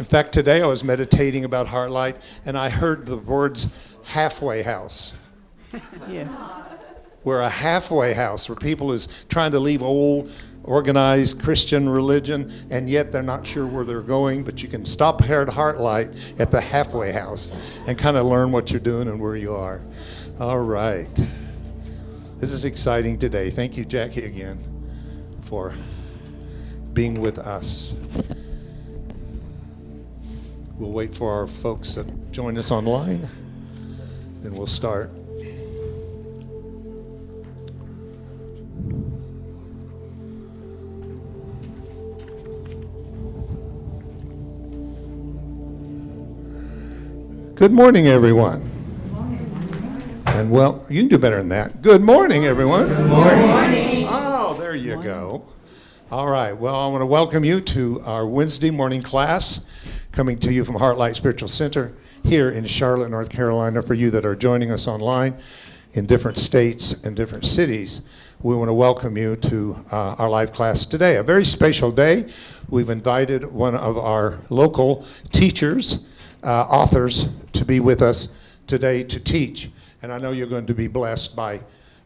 fact, today I was meditating about Heartlight, and I heard the words halfway house. Yeah. We're a halfway house where people is trying to leave old, organized Christian religion, and yet they're not sure where they're going, but you can stop here at Heartlight at the halfway house and kind of learn what you're doing and where you are. All right. This is exciting today. Thank you, Jackie, again, for being with us. We'll wait for our folks to join us online, and we'll start. Good morning, everyone. Good morning. And well, you can do better than that. Good morning, everyone. Good morning. Oh, there you go. All right. Well, I want to welcome you to our Wednesday morning class, coming to you from Heartlight Spiritual Center here in Charlotte, North Carolina. For you that are joining us online in different states and different cities, we want to welcome you to our live class today. A very special day. We've invited one of our local teachers, authors, to be with us today to teach. And I know you're going to be blessed by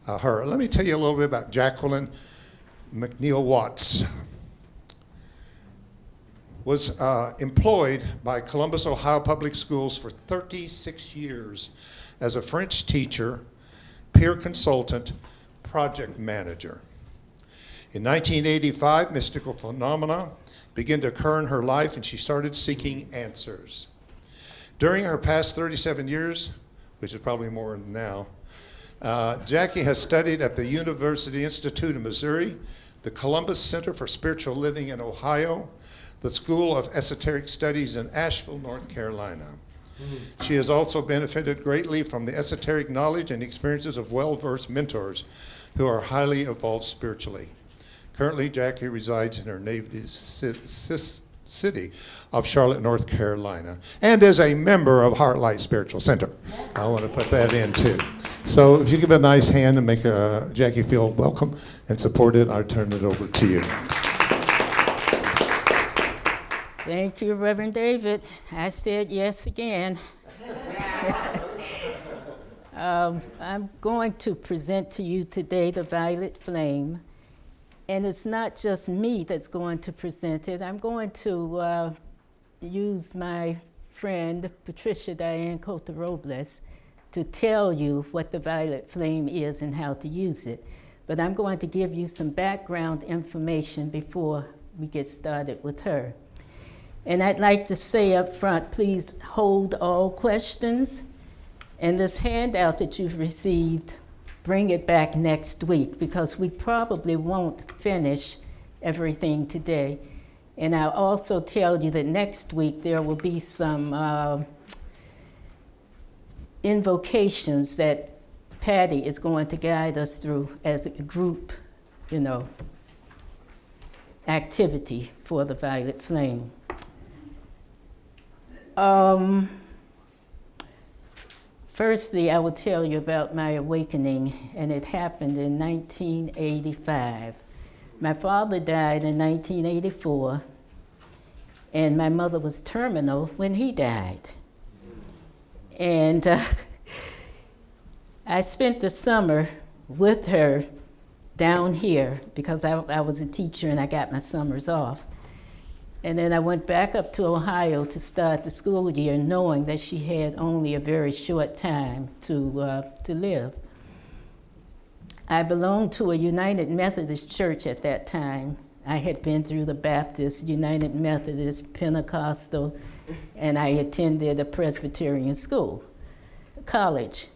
her. Let me tell you a little bit about Jacqueline Watts. Was employed by Columbus, Ohio Public Schools for 36 years as a French teacher, peer consultant, project manager. In 1985, mystical phenomena began to occur in her life, and she started seeking answers. During her past 37 years, which is probably more now, Jackie has studied at the University Institute of Missouri, the Columbus Center for Spiritual Living in Ohio, the School of Esoteric Studies in Asheville, North Carolina. She has also benefited greatly from the esoteric knowledge and experiences of well-versed mentors who are highly evolved spiritually. Currently, Jackie resides in her native city of Charlotte, North Carolina, and is a member of Heartlight Spiritual Center. I want to put that in too. So if you give a nice hand and make Jackie feel welcome and supported, I'll turn it over to you. Thank you, Reverend David. I said yes again. I'm going to present to you today the Violet Flame. And it's not just me that's going to present it. I'm going to use my friend, Patricia Diane Cota-Robles, to tell you what the Violet Flame is and how to use it. But I'm going to give you some background information before we get started with her. And I'd like to say up front, please hold all questions. And this handout that you've received, bring it back next week, because we probably won't finish everything today. And I'll also tell you that next week there will be some invocations that Patty is going to guide us through as a group, activity for the Violet Flame. Firstly, I will tell you about my awakening, and it happened in 1985. My father died in 1984, and my mother was terminal when he died. And I spent the summer with her down here because I was a teacher and I got my summers off. And then I went back up to Ohio to start the school year, knowing that she had only a very short time to live. I belonged to a United Methodist church at that time. I had been through the Baptist, United Methodist, Pentecostal, and I attended a Presbyterian school, college.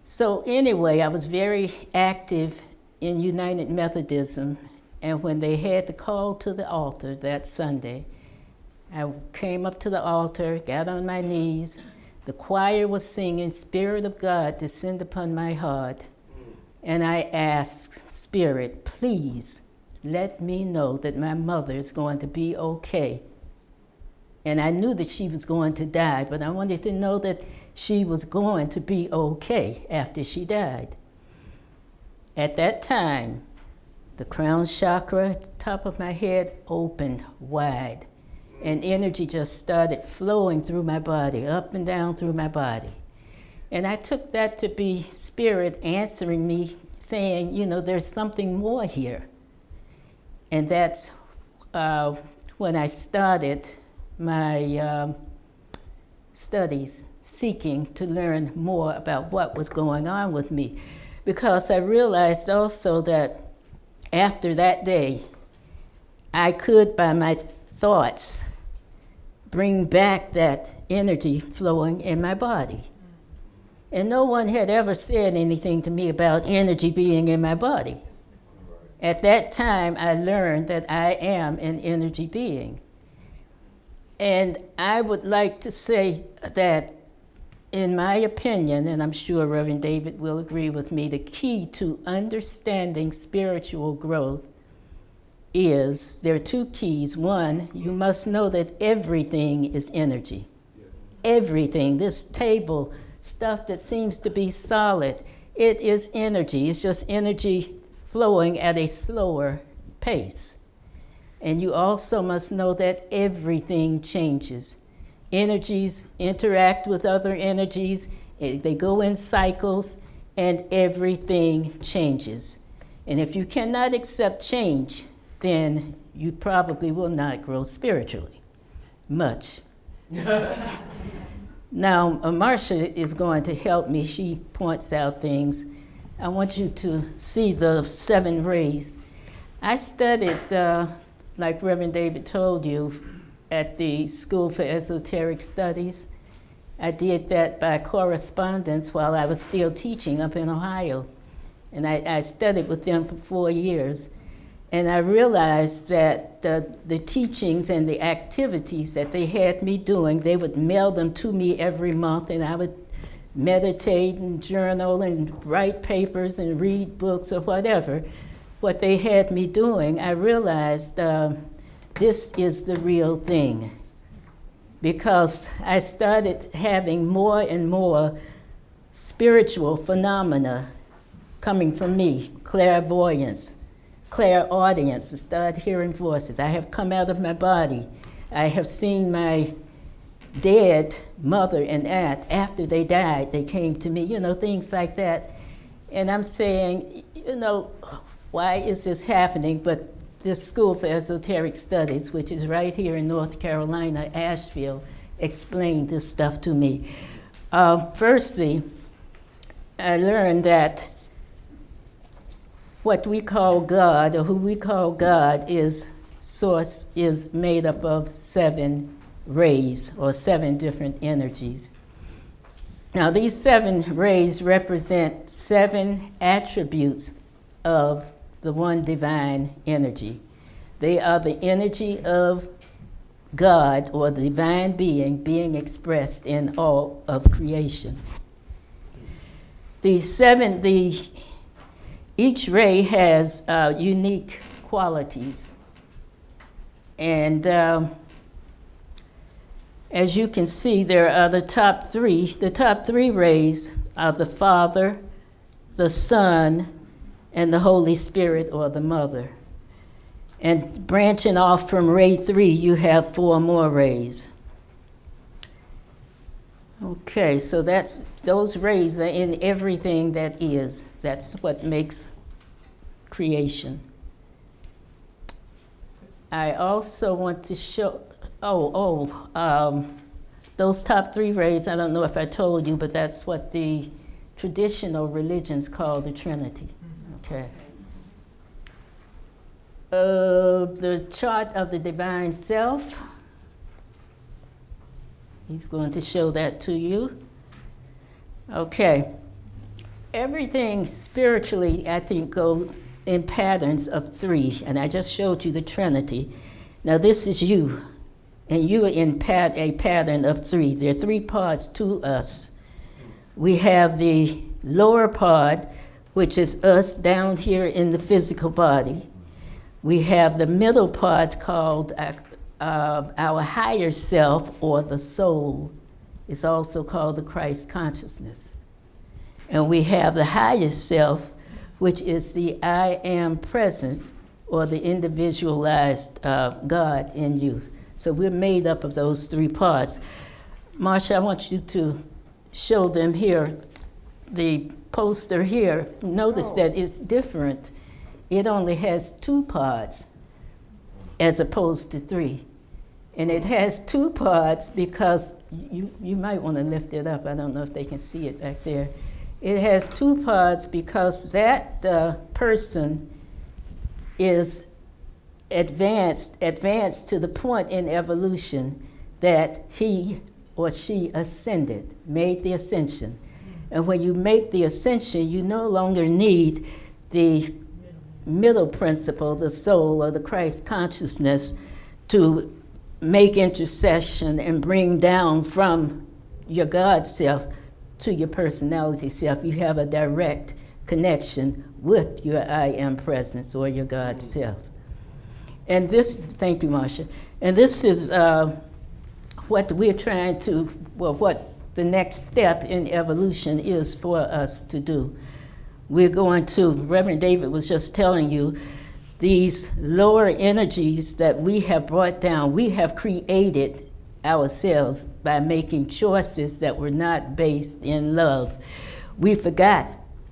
So anyway, I was very active in United Methodism. And when they had the call to the altar that Sunday, I came up to the altar, got on my knees. The choir was singing, "Spirit of God, descend upon my heart." And I asked, "Spirit, please let me know that my mother is going to be okay." And I knew that she was going to die, but I wanted to know that she was going to be okay after she died. At that time, the crown chakra at the top of my head opened wide, and energy just started flowing through my body, up and down through my body. And I took that to be Spirit answering me, saying, you know, there's something more here. And that's when I started my studies, seeking to learn more about what was going on with me. Because I realized also that after that day, I could, by my thoughts, bring back that energy flowing in my body. And no one had ever said anything to me about energy being in my body. At that time, I learned that I am an energy being. And I would like to say that, in my opinion, and I'm sure Reverend David will agree with me, the key to understanding spiritual growth is, there are two keys. One, you must know that everything is energy. Everything, this table, stuff that seems to be solid, it is energy. It's just energy flowing at a slower pace. And you also must know that everything changes. Energies interact with other energies, they go in cycles, and everything changes. And if you cannot accept change, then you probably will not grow spiritually much. Now, Marcia is going to help me. She points out things. I want you to see the 7 rays. I studied, like Reverend David told you, at the School for Esoteric Studies. I did that by correspondence while I was still teaching up in Ohio. And I studied with them for 4 years. And I realized that the teachings and the activities that they had me doing, they would mail them to me every month, and I would meditate and journal and write papers and read books or whatever. What they had me doing, I realized this is the real thing. Because I started having more and more spiritual phenomena coming from me, clairvoyance, clairaudience. I started hearing voices. I have come out of my body. I have seen my dead mother and aunt. After they died, they came to me, you know, things like that. And I'm saying, you know, why is this happening? But this School for Esoteric Studies, which is right here in North Carolina, Asheville, explained this stuff to me. Firstly, I learned that what we call God, or who we call God, is source, is made up of 7 rays, or 7 different energies. Now, these 7 rays represent 7 attributes of the one divine energy. They are the energy of God, or the divine being expressed in all of creation. Each ray has unique qualities. And as you can see, there are the top 3. The top 3 rays are the Father, the Son, and the Holy Spirit, or the Mother. And branching off from ray 3, you have 4 more rays. Okay, so those rays are in everything that is. That's what makes creation. I also want to show, those top 3 rays, I don't know if I told you, but that's what the traditional religions call the Trinity. Okay. The chart of the divine self, he's going to show that to you. Okay. Everything spiritually, I think, goes in patterns of 3, and I just showed you the Trinity. Now this is you, and you are in a pattern of 3. There are 3 parts to us. We have the lower part, which is us down here in the physical body. We have the middle part called our higher self, or the soul. It's also called the Christ consciousness. And we have the highest self, which is the I am presence, or the individualized God in you. So we're made up of those three parts. Marsha, I want you to show them here, the poster here. Notice that it's different. It only has two parts as opposed to three. And it has two parts because you might want to lift it up. I don't know if they can see it back there. It has two parts because that person is advanced to the point in evolution that he or she ascended, made the ascension. And when you make the ascension, you no longer need the middle principle, the soul or the Christ consciousness, to make intercession and bring down from your God self to your personality self. You have a direct connection with your I am presence or your God self. And this, thank you, Marsha. And this is what we're trying to, well, what the next step in evolution is for us to do. We're going to, Reverend David was just telling you, these lower energies that we have brought down, we have created ourselves by making choices that were not based in love. We forgot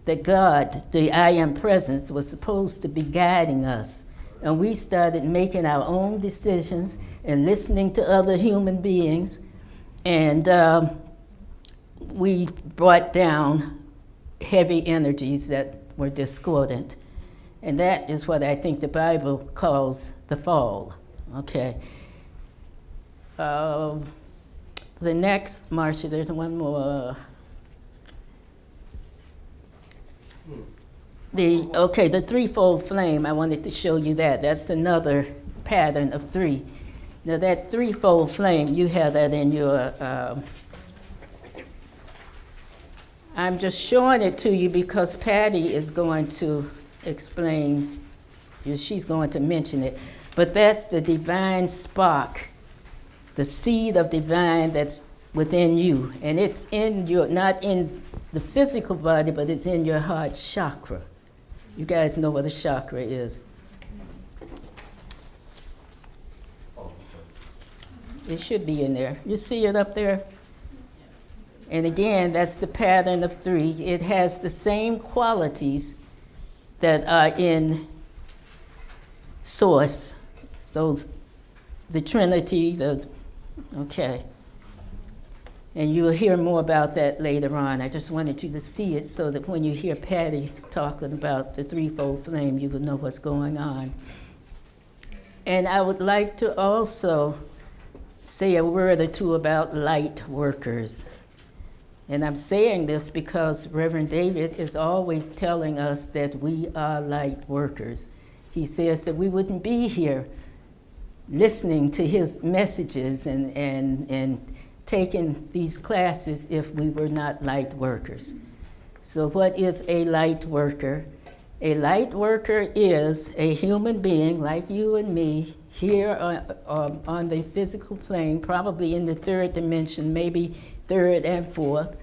that God, the I am presence, was supposed to be guiding us. And we started making our own decisions and listening to other human beings. And we brought down heavy energies that were discordant. And that is what I think the Bible calls the fall, okay? The next, Marcia, there's one more. The threefold flame, I wanted to show you that. That's another pattern of three. Now that threefold flame, you have that in your, I'm just showing it to you because Patty is going to explain, she's going to mention it, but that's the divine spark, the seed of divine that's within you. And it's in your, not in the physical body, but it's in your heart chakra. You guys know what a chakra is. It should be in there. You see it up there? And again, that's the pattern of three. It has the same qualities that are in Source, the Trinity, okay. And you'll hear more about that later on. I just wanted you to see it so that when you hear Patty talking about the threefold flame, you will know what's going on. And I would like to also say a word or two about light workers. And I'm saying this because Reverend David is always telling us that we are light workers. He says that we wouldn't be here listening to his messages and taking these classes if we were not light workers. So what is a light worker? A light worker is a human being like you and me here on the physical plane, probably in the third dimension, maybe third and fourth,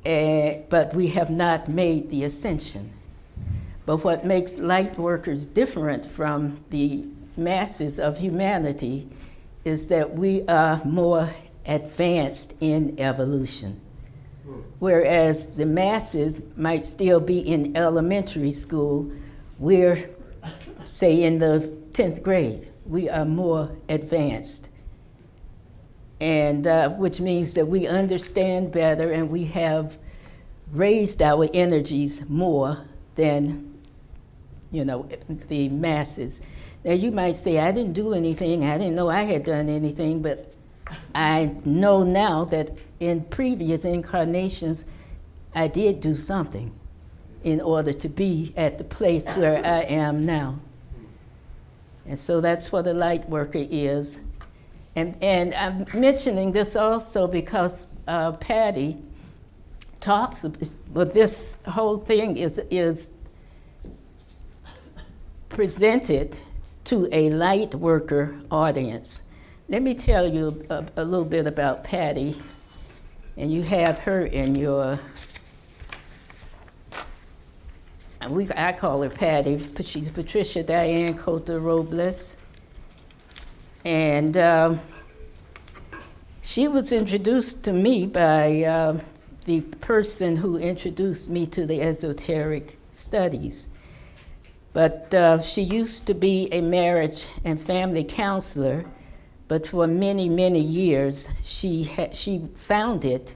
but we have not made the ascension. But what makes light workers different from the masses of humanity is that we are more advanced in evolution. Whereas the masses might still be in elementary school, we're, say, in the 10th grade. We are more advanced. And which means that we understand better and we have raised our energies more than, the masses. Now you might say, I didn't do anything, I didn't know I had done anything, but I know now that in previous incarnations, I did do something in order to be at the place where I am now. And so that's what a light worker is. And I'm mentioning this also because Patty talks, but this whole thing is presented to a light worker audience. Let me tell you a little bit about Patty, and you have her in your, I call her Patty, but she's Patricia Diane Cota Robles. And she was introduced to me by the person who introduced me to the esoteric studies. But she used to be a marriage and family counselor, but for many, many years, she founded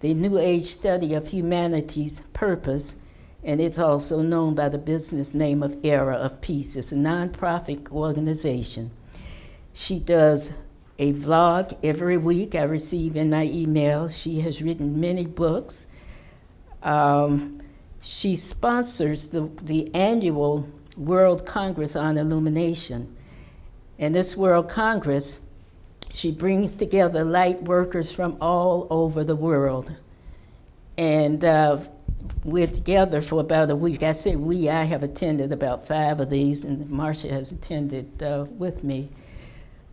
the New Age study of humanity's purpose, and it's also known by the business name of Era of Peace. It's a nonprofit organization. She does a vlog every week I receive in my email. She has written many books. She sponsors the annual World Congress on Illumination. And this World Congress, she brings together light workers from all over the world. And we're together for about a week. I say we, I have attended about 5 of these, and Marcia has attended with me.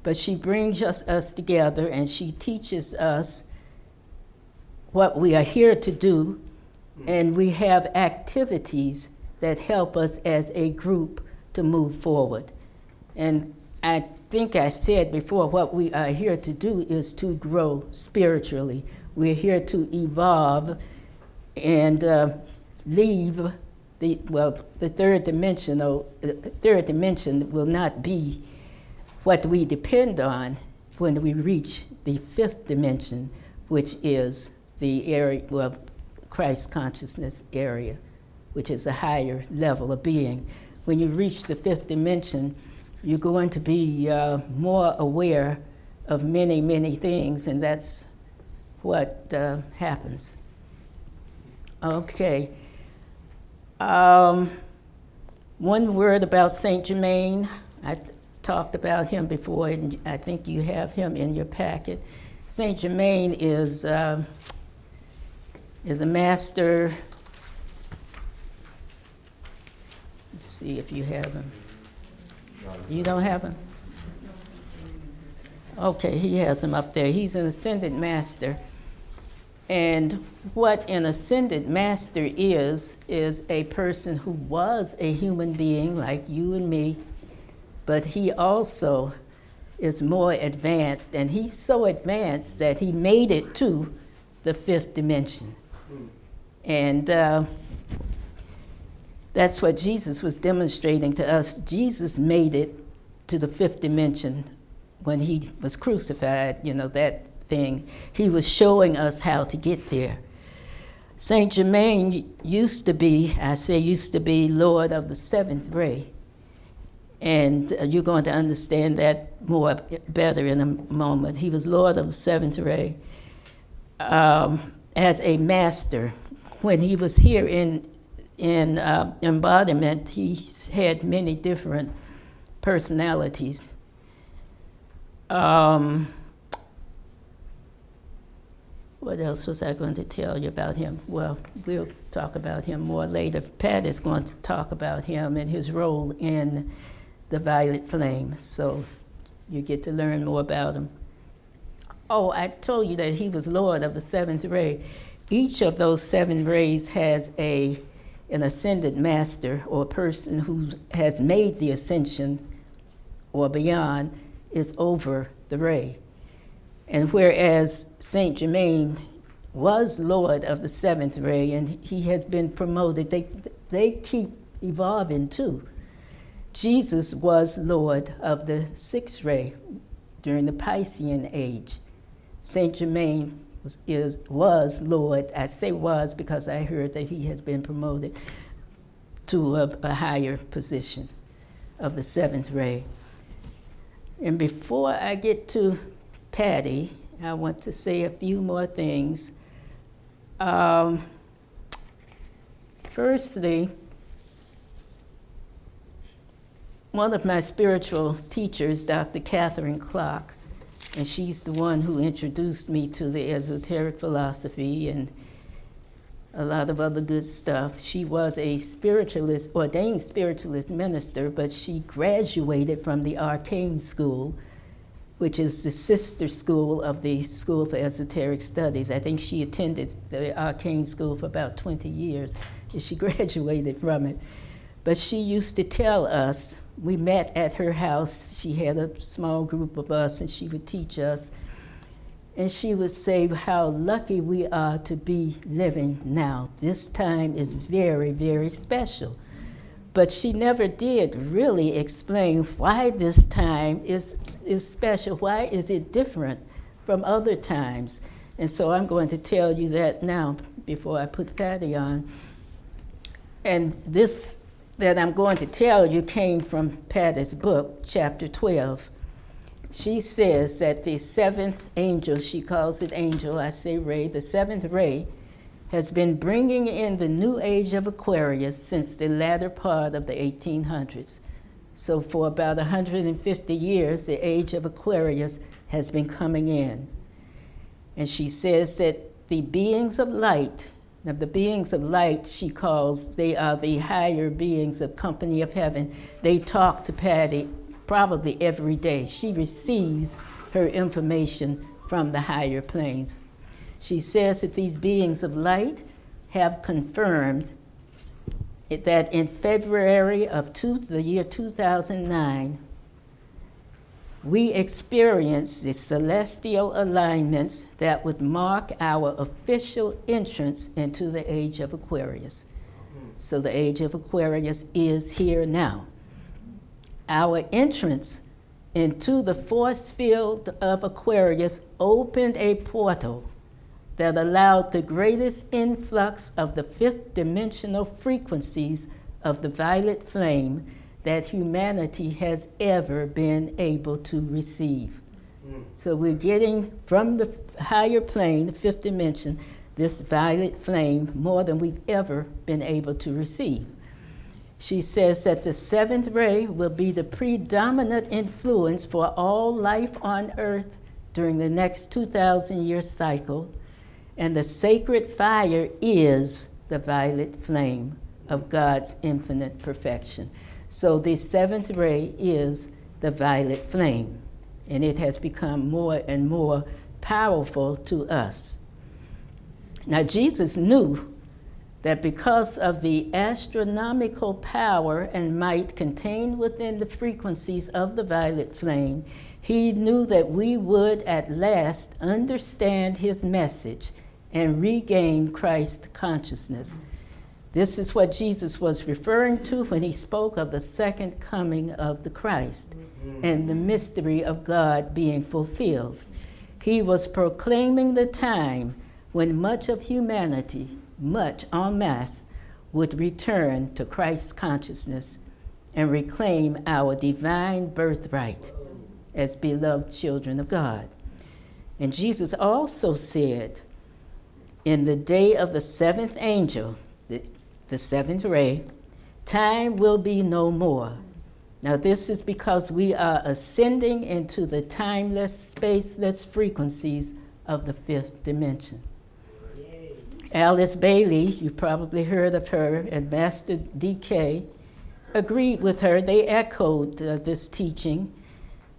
But she brings us together, and she teaches us what we are here to do, and we have activities that help us as a group to move forward. And I think I said before, what we are here to do is to grow spiritually. We're here to evolve and leave the third dimension. The third dimension will not be what we depend on when we reach the 5th dimension, which is the area, well, Christ consciousness area, which is a higher level of being. When you reach the 5th dimension, you're going to be more aware of many, many things, and that's what happens. Okay. One word about Saint Germain. I talked about him before, and I think you have him in your packet. Saint Germain is a master. Let's see if you have him. You don't have him? Okay, he has him up there. He's an ascended master. And what an ascended master is a person who was a human being like you and me, but he also is more advanced, and he's so advanced that he made it to the 5th dimension. And that's what Jesus was demonstrating to us. Jesus made it to the 5th dimension when he was crucified, you know, that thing. He was showing us how to get there. Saint Germain used to be, I say used to be, Lord of the 7th ray. And you're going to understand that more better in a moment. He was Lord of the 7th ray as a master. When he was here in embodiment, he had many different personalities. What else was I going to tell you about him? Well, we'll talk about him more later. Pat is going to talk about him and his role in the violet flame, so you get to learn more about him. Oh, I told you that he was Lord of the 7th ray. Each of those 7 rays has an ascended master, or a person who has made the ascension or beyond is over the ray. And whereas Saint Germain was Lord of the 7th ray and he has been promoted, they keep evolving too. Jesus was Lord of the 6th ray during the Piscean age. Saint Germain was Lord. I say was because I heard that he has been promoted to a higher position of the 7th ray. And before I get to Patty, I want to say a few more things. Firstly, one of my spiritual teachers, Dr. Catherine Clark, and she's the one who introduced me to the esoteric philosophy and a lot of other good stuff. She was a spiritualist, ordained spiritualist minister, but she graduated from the Arcane School, which is the sister school of the School for Esoteric Studies. I think she attended the Arcane School for about 20 years, and she graduated from it. But she used to tell us we met at her house. She had a small group of us, and she would teach us. And she would say how lucky we are to be living now. This time is very, very special. But she never did really explain why this time is special. Why is it different from other times? And so I'm going to tell you that now before I put Patty on. And this that I'm going to tell you came from Patty's book, chapter 12. She says that the seventh angel, she calls it angel, I say ray, the seventh ray, has been bringing in the new age of Aquarius since the latter part of the 1800s. So for about 150 years, the age of Aquarius has been coming in. And she says that the beings of light, now the beings of light she calls, they are the higher beings of company of heaven. They talk to Patty probably every day. She receives her information from the higher planes. She says that these beings of light have confirmed that in February of the year 2009, we experienced the celestial alignments that would mark our official entrance into the age of Aquarius. So the age of Aquarius is here now. Our entrance into the force field of Aquarius opened a portal that allowed the greatest influx of the fifth dimensional frequencies of the violet flame that humanity has ever been able to receive. So we're getting from the higher plane, the fifth dimension, this violet flame more than we've ever been able to receive. She says that the seventh ray will be the predominant influence for all life on earth during the next 2,000-year cycle, and the sacred fire is the violet flame of God's infinite perfection. So the seventh ray is the violet flame, and it has become more and more powerful to us. Now, Jesus knew that because of the astronomical power and might contained within the frequencies of the violet flame, he knew that we would at last understand his message and regain Christ consciousness. This is what Jesus was referring to when he spoke of the second coming of the Christ and the mystery of God being fulfilled. He was proclaiming the time when much of humanity, much en masse, would return to Christ's consciousness and reclaim our divine birthright as beloved children of God. And Jesus also said, in the day of the seventh angel, the seventh ray, time will be no more. Now this is because we are ascending into the timeless, spaceless frequencies of the fifth dimension. Alice Bailey, you probably heard of her, and Master D.K. agreed with her. They echoed this teaching.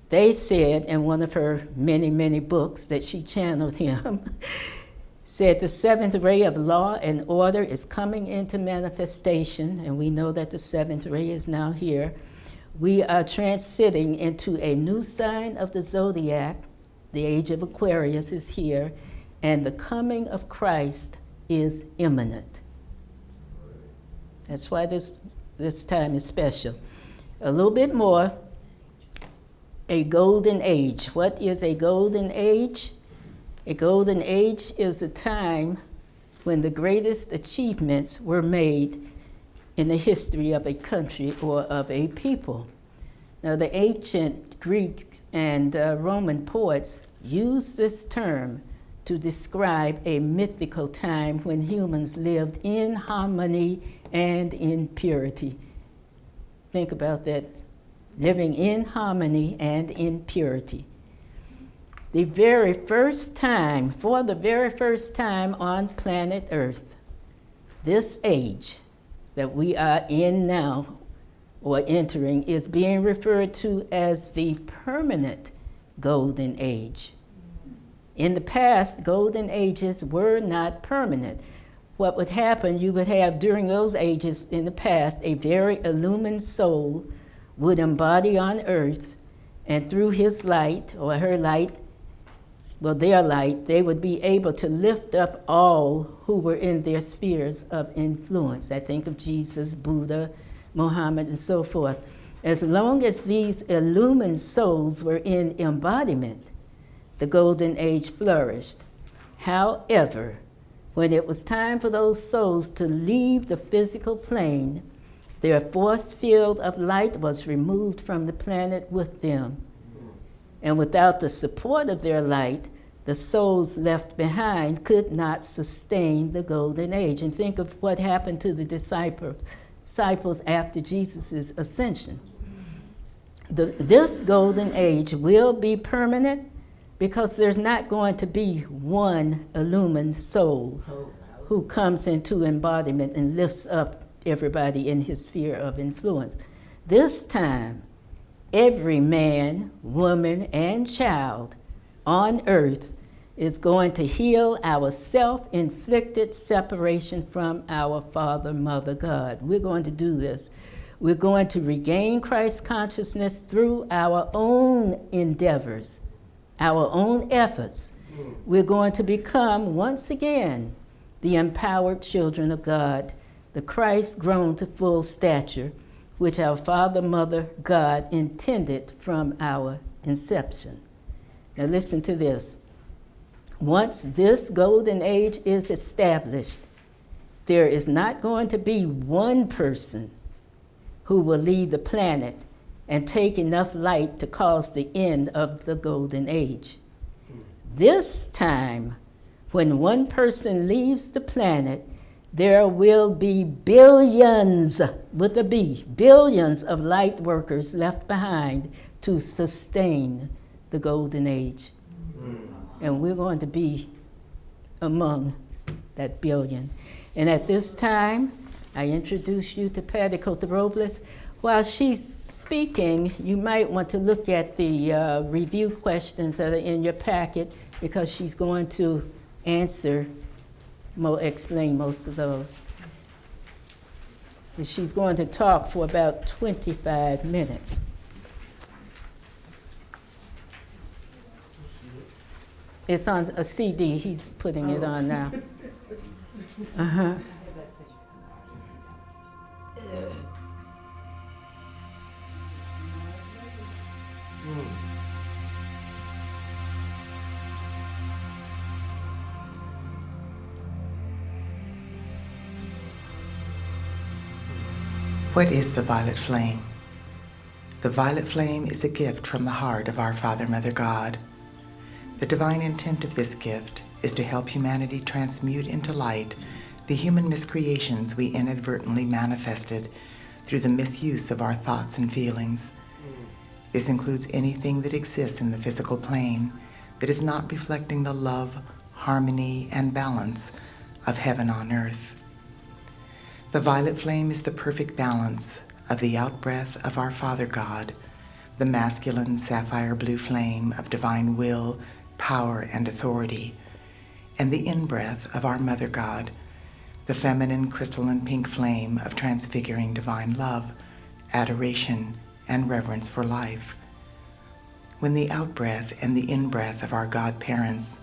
They said in one of her many, many books that she channeled him, said the seventh ray of law and order is coming into manifestation, and we know that the seventh ray is now here. We are transiting into a new sign of the zodiac. The age of Aquarius is here, and the coming of Christ is imminent. That's why this time is special. A little bit more, a golden age. What is a golden age? A golden age is a time when the greatest achievements were made in the history of a country or of a people. Now, the ancient Greeks and Roman poets used this term to describe a mythical time when humans lived in harmony and in purity. Think about that, living in harmony and in purity. For the very first time on planet Earth, this age that we are in now or entering is being referred to as the permanent golden age. In the past, golden ages were not permanent. What would happen, you would have during those ages in the past, a very illumined soul would embody on earth, and through his light, or her light, well, their light, they would be able to lift up all who were in their spheres of influence. I think of Jesus, Buddha, Muhammad, and so forth. As long as these illumined souls were in embodiment, the golden age flourished. However, when it was time for those souls to leave the physical plane, their force field of light was removed from the planet with them. And without the support of their light, the souls left behind could not sustain the golden age. And think of what happened to the disciples after Jesus' ascension. This golden age will be permanent because there's not going to be one illumined soul who comes into embodiment and lifts up everybody in his sphere of influence. This time, every man, woman, and child on earth is going to heal our self-inflicted separation from our Father, Mother, God. We're going to do this. We're going to regain Christ consciousness through our own endeavors, our own efforts. We're going to become, once again, the empowered children of God, the Christ grown to full stature, which our Father, Mother, God intended from our inception. Now listen to this. Once this golden age is established, there is not going to be one person who will leave the planet and take enough light to cause the end of the golden age. This time, when one person leaves the planet, there will be billions, with a B, billions of light workers left behind to sustain the golden age. And we're going to be among that billion. And at this time, I introduce you to Patty Cote-Robles. While she's speaking, you might want to look at the review questions that are in your packet, because she's going to explain most of those. And she's going to talk for about 25 minutes. It's on a CD. He's putting it on now. Uh-huh. What is the violet flame? The violet flame is a gift from the heart of our Father, Mother, God. The divine intent of this gift is to help humanity transmute into light the human miscreations we inadvertently manifested through the misuse of our thoughts and feelings. This includes anything that exists in the physical plane that is not reflecting the love, harmony, and balance of heaven on earth. The violet flame is the perfect balance of the out-breath of our Father God, the masculine sapphire blue flame of divine will, power, and authority, and the in-breath of our Mother God, the feminine crystalline pink flame of transfiguring divine love, adoration, and reverence for life. When the out-breath and the in-breath of our God parents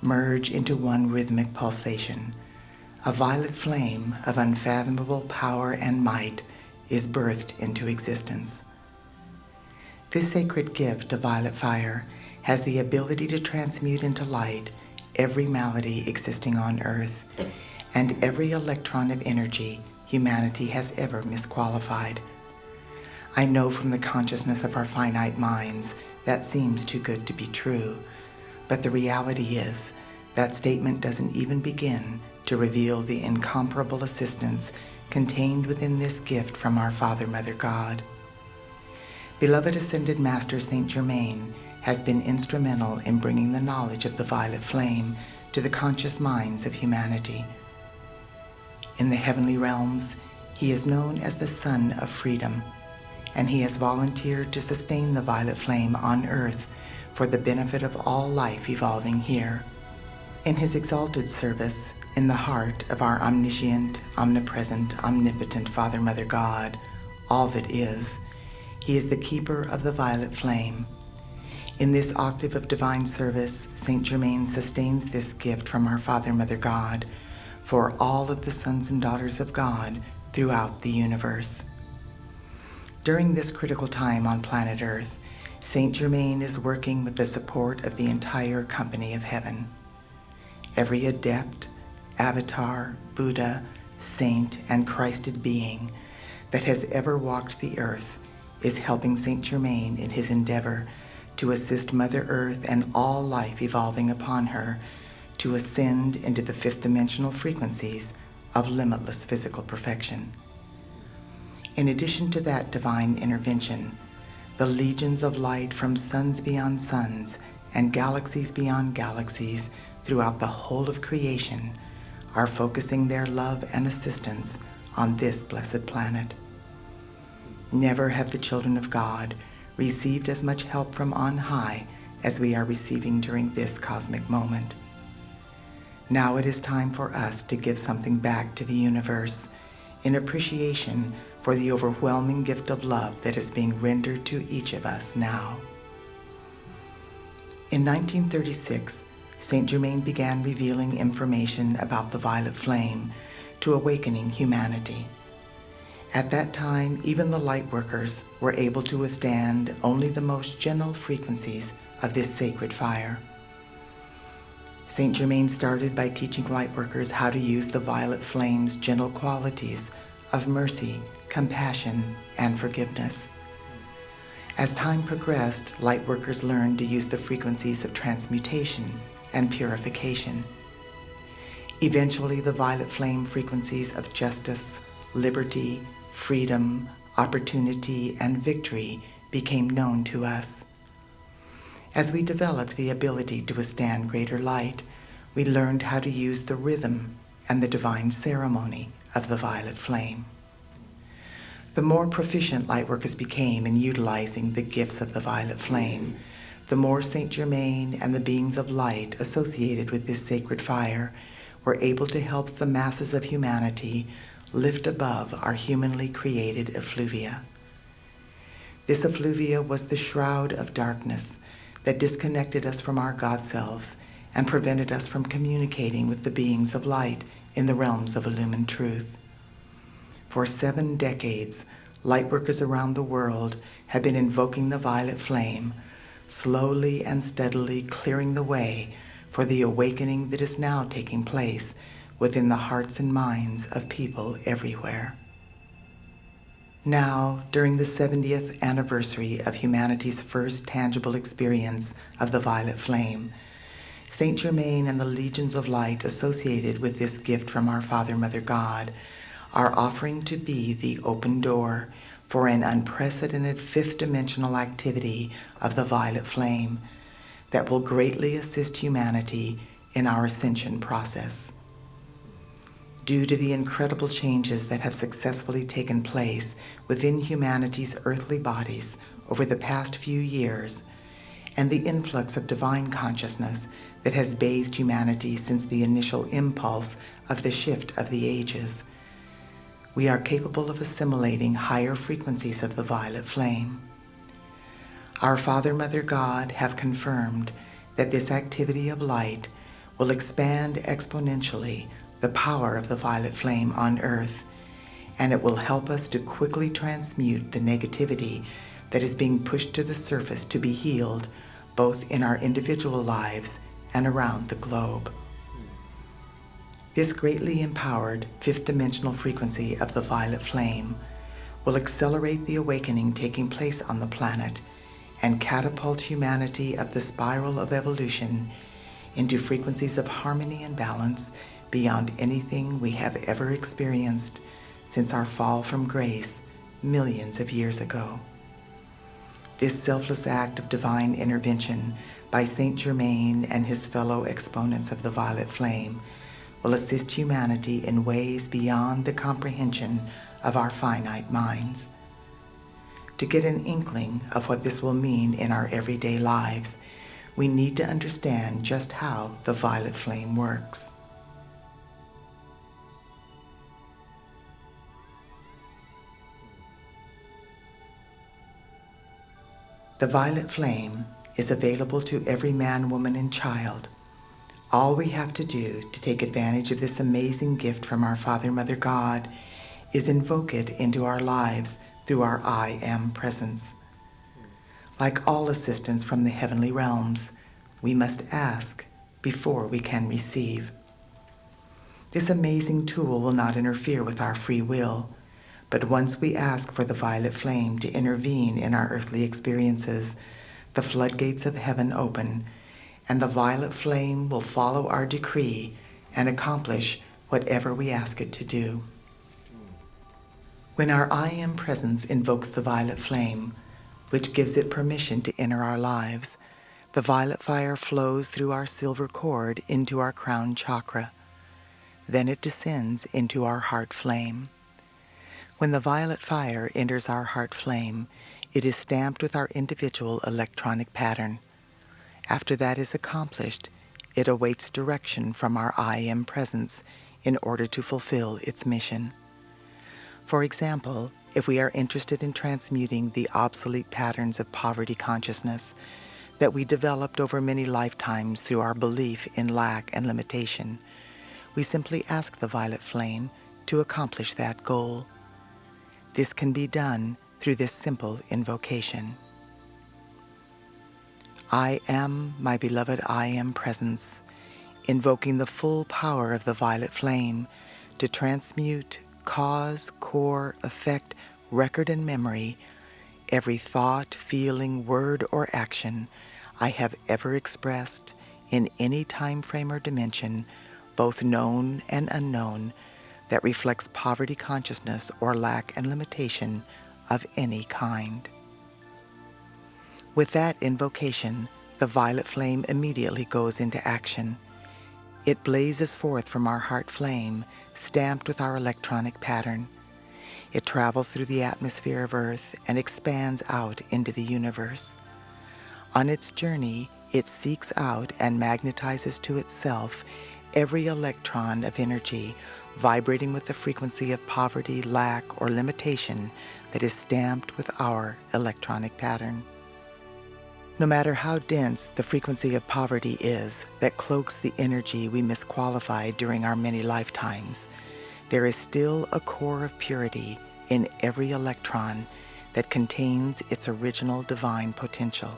merge into one rhythmic pulsation, a violet flame of unfathomable power and might is birthed into existence. This sacred gift of violet fire has the ability to transmute into light every malady existing on earth and every electron of energy humanity has ever misqualified. I know from the consciousness of our finite minds that seems too good to be true, but the reality is that statement doesn't even begin to reveal the incomparable assistance contained within this gift from our Father, Mother, God. Beloved Ascended Master Saint Germain has been instrumental in bringing the knowledge of the violet flame to the conscious minds of humanity. In the heavenly realms, he is known as the Son of Freedom, and he has volunteered to sustain the violet flame on earth for the benefit of all life evolving here. In his exalted service, in the heart of our omniscient, omnipresent, omnipotent Father, Mother, God, all that is, He is the keeper of the violet flame. In this octave of divine service, Saint Germain sustains this gift from our Father, Mother God for all of the sons and daughters of God throughout the universe. During this critical time on planet Earth, Saint Germain is working with the support of the entire company of heaven. Every adept, avatar, Buddha, saint, and Christed being that has ever walked the earth is helping Saint Germain in his endeavor to assist Mother Earth and all life evolving upon her to ascend into the fifth dimensional frequencies of limitless physical perfection. In addition to that divine intervention, the legions of light from suns beyond suns and galaxies beyond galaxies throughout the whole of creation are focusing their love and assistance on this blessed planet. Never have the children of God received as much help from on high as we are receiving during this cosmic moment. Now it is time for us to give something back to the universe in appreciation for the overwhelming gift of love that is being rendered to each of us now. In 1936, Saint Germain began revealing information about the violet flame to awakening humanity. At that time, even the light workers were able to withstand only the most gentle frequencies of this sacred fire. Saint Germain started by teaching light workers how to use the violet flame's gentle qualities of mercy, compassion, and forgiveness. As time progressed, light workers learned to use the frequencies of transmutation and purification. Eventually, the violet flame frequencies of justice, liberty, freedom, opportunity, and victory became known to us. As we developed the ability to withstand greater light, we learned how to use the rhythm and the divine ceremony of the violet flame. The more proficient lightworkers became in utilizing the gifts of the violet flame, the more Saint Germain and the beings of light associated with this sacred fire were able to help the masses of humanity lift above our humanly created effluvia. This effluvia was the shroud of darkness that disconnected us from our God selves and prevented us from communicating with the beings of light in the realms of illumined truth. For 7 decades, lightworkers around the world have been invoking the violet flame, slowly and steadily clearing the way for the awakening that is now taking place within the hearts and minds of people everywhere. Now, during the 70th anniversary of humanity's first tangible experience of the violet flame, Saint Germain and the legions of light associated with this gift from our Father, Mother God are offering to be the open door for an unprecedented fifth dimensional activity of the violet flame that will greatly assist humanity in our ascension process. Due to the incredible changes that have successfully taken place within humanity's earthly bodies over the past few years, and the influx of divine consciousness that has bathed humanity since the initial impulse of the shift of the ages, we are capable of assimilating higher frequencies of the violet flame. Our Father, Mother God have confirmed that this activity of light will expand exponentially the power of the violet flame on earth, and it will help us to quickly transmute the negativity that is being pushed to the surface to be healed, both in our individual lives and around the globe. This greatly empowered fifth dimensional frequency of the violet flame will accelerate the awakening taking place on the planet and catapult humanity up the spiral of evolution into frequencies of harmony and balance beyond anything we have ever experienced since our fall from grace millions of years ago. This selfless act of divine intervention by Saint Germain and his fellow exponents of the violet flame will assist humanity in ways beyond the comprehension of our finite minds. To get an inkling of what this will mean in our everyday lives, we need to understand just how the violet flame works. The violet flame is available to every man, woman, and child. All we have to do to take advantage of this amazing gift from our Father, Mother, God is invoke it into our lives through our I Am presence. Like all assistance from the heavenly realms, we must ask before we can receive. This amazing tool will not interfere with our free will, but once we ask for the violet flame to intervene in our earthly experiences, the floodgates of heaven open, and the violet flame will follow our decree and accomplish whatever we ask it to do. When our I Am presence invokes the violet flame, which gives it permission to enter our lives, the violet fire flows through our silver cord into our crown chakra. Then it descends into our heart flame. When the violet fire enters our heart flame, it is stamped with our individual electronic pattern. After that is accomplished, it awaits direction from our I Am presence in order to fulfill its mission. For example, if we are interested in transmuting the obsolete patterns of poverty consciousness that we developed over many lifetimes through our belief in lack and limitation, we simply ask the violet flame to accomplish that goal. This can be done through this simple invocation. I am my beloved I Am presence, invoking the full power of the violet flame to transmute, cause, core, effect, record, and memory every thought, feeling, word, or action I have ever expressed in any time frame or dimension, both known and unknown, that reflects poverty consciousness or lack and limitation of any kind. With that invocation, the violet flame immediately goes into action. It blazes forth from our heart flame, stamped with our electronic pattern. It travels through the atmosphere of Earth and expands out into the universe. On its journey, it seeks out and magnetizes to itself every electron of energy vibrating with the frequency of poverty, lack, or limitation that is stamped with our electronic pattern. No matter how dense the frequency of poverty is that cloaks the energy we misqualified during our many lifetimes, there is still a core of purity in every electron that contains its original divine potential.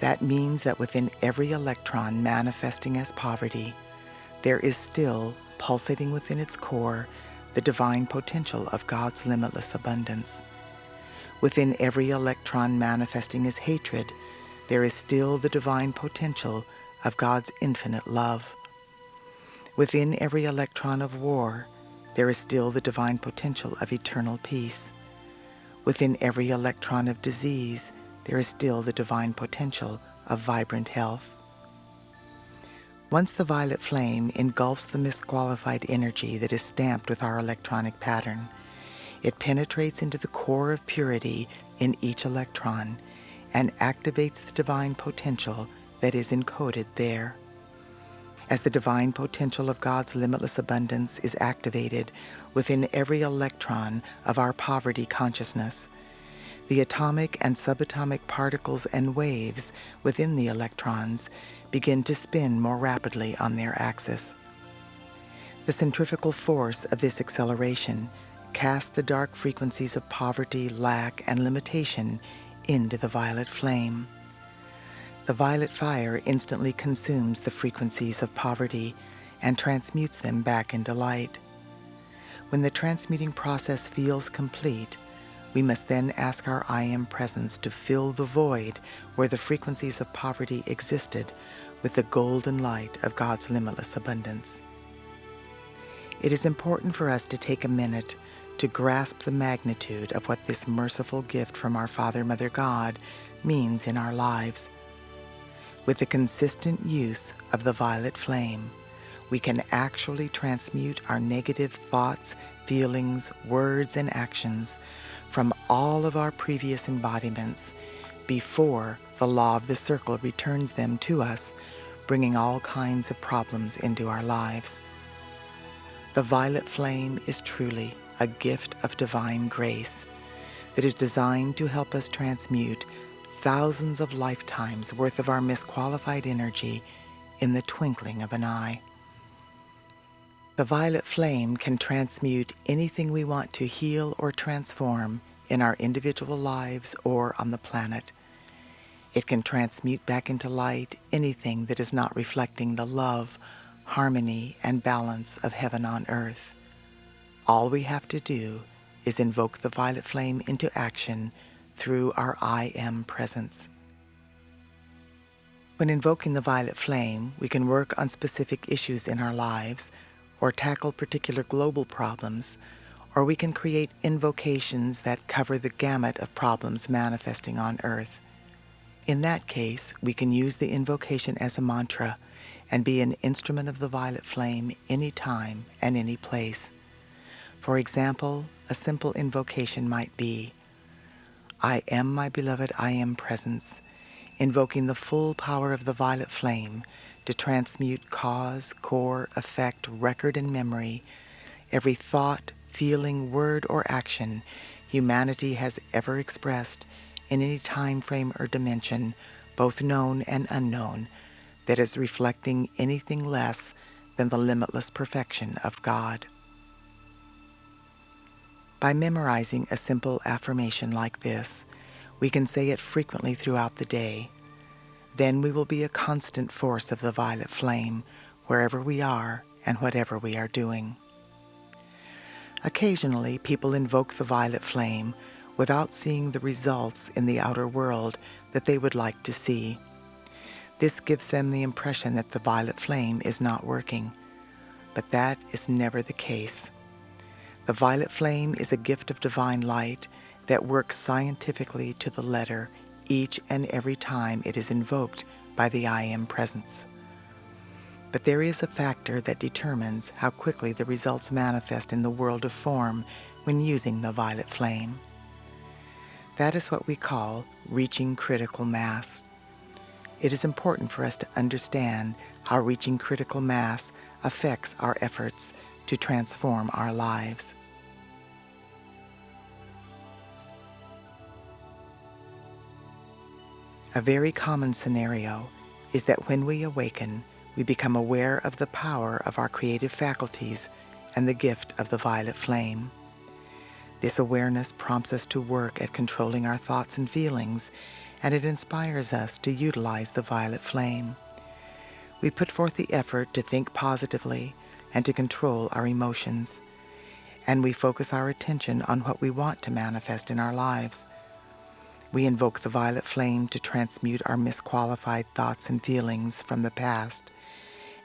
That means that within every electron manifesting as poverty, there is still, pulsating within its core, the divine potential of God's limitless abundance. Within every electron manifesting as hatred, there is still the divine potential of God's infinite love. Within every electron of war, there is still the divine potential of eternal peace. Within every electron of disease, there is still the divine potential of vibrant health. Once the violet flame engulfs the misqualified energy that is stamped with our electronic pattern, it penetrates into the core of purity in each electron and activates the divine potential that is encoded there. As the divine potential of God's limitless abundance is activated within every electron of our poverty consciousness, the atomic and subatomic particles and waves within the electrons begin to spin more rapidly on their axis. The centrifugal force of this acceleration casts the dark frequencies of poverty, lack, and limitation into the violet flame. The violet fire instantly consumes the frequencies of poverty and transmutes them back into light. When the transmuting process feels complete, we must then ask our I Am presence to fill the void where the frequencies of poverty existed with the golden light of God's limitless abundance. It is important for us to take a minute to grasp the magnitude of what this merciful gift from our Father, Mother, God means in our lives. With the consistent use of the violet flame, we can actually transmute our negative thoughts, feelings, words, and actions from all of our previous embodiments before the law of the circle returns them to us, bringing all kinds of problems into our lives. The violet flame is truly a gift of divine grace that is designed to help us transmute thousands of lifetimes worth of our misqualified energy in the twinkling of an eye. The violet flame can transmute anything we want to heal or transform in our individual lives or on the planet. It can transmute back into light anything that is not reflecting the love, harmony, and balance of heaven on earth. All we have to do is invoke the violet flame into action through our I Am presence. When invoking the violet flame, we can work on specific issues in our lives, or tackle particular global problems, or we can create invocations that cover the gamut of problems manifesting on earth. In that case, we can use the invocation as a mantra and be an instrument of the violet flame any time and any place. For example, a simple invocation might be, I am my beloved I Am presence, invoking the full power of the violet flame to transmute cause, core, effect, record, and memory, every thought, feeling, word, or action humanity has ever expressed in any time frame or dimension, both known and unknown, that is reflecting anything less than the limitless perfection of God. By memorizing a simple affirmation like this, we can say it frequently throughout the day. Then we will be a constant force of the violet flame wherever we are and whatever we are doing. Occasionally, people invoke the violet flame without seeing the results in the outer world that they would like to see. This gives them the impression that the violet flame is not working, but that is never the case. The violet flame is a gift of divine light that works scientifically to the letter each and every time it is invoked by the I Am presence. But there is a factor that determines how quickly the results manifest in the world of form when using the violet flame. That is what we call reaching critical mass. It is important for us to understand how reaching critical mass affects our efforts to transform our lives. A very common scenario is that when we awaken, we become aware of the power of our creative faculties and the gift of the violet flame. This awareness prompts us to work at controlling our thoughts and feelings, and it inspires us to utilize the violet flame. We put forth the effort to think positively and to control our emotions, and we focus our attention on what we want to manifest in our lives. We invoke the violet flame to transmute our misqualified thoughts and feelings from the past,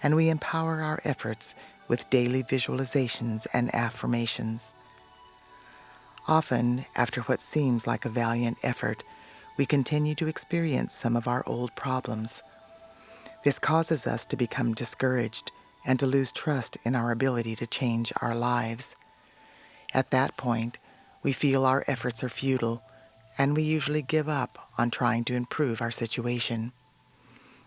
and we empower our efforts with daily visualizations and affirmations. Often, after what seems like a valiant effort, we continue to experience some of our old problems. This causes us to become discouraged and to lose trust in our ability to change our lives. At that point, we feel our efforts are futile, and we usually give up on trying to improve our situation.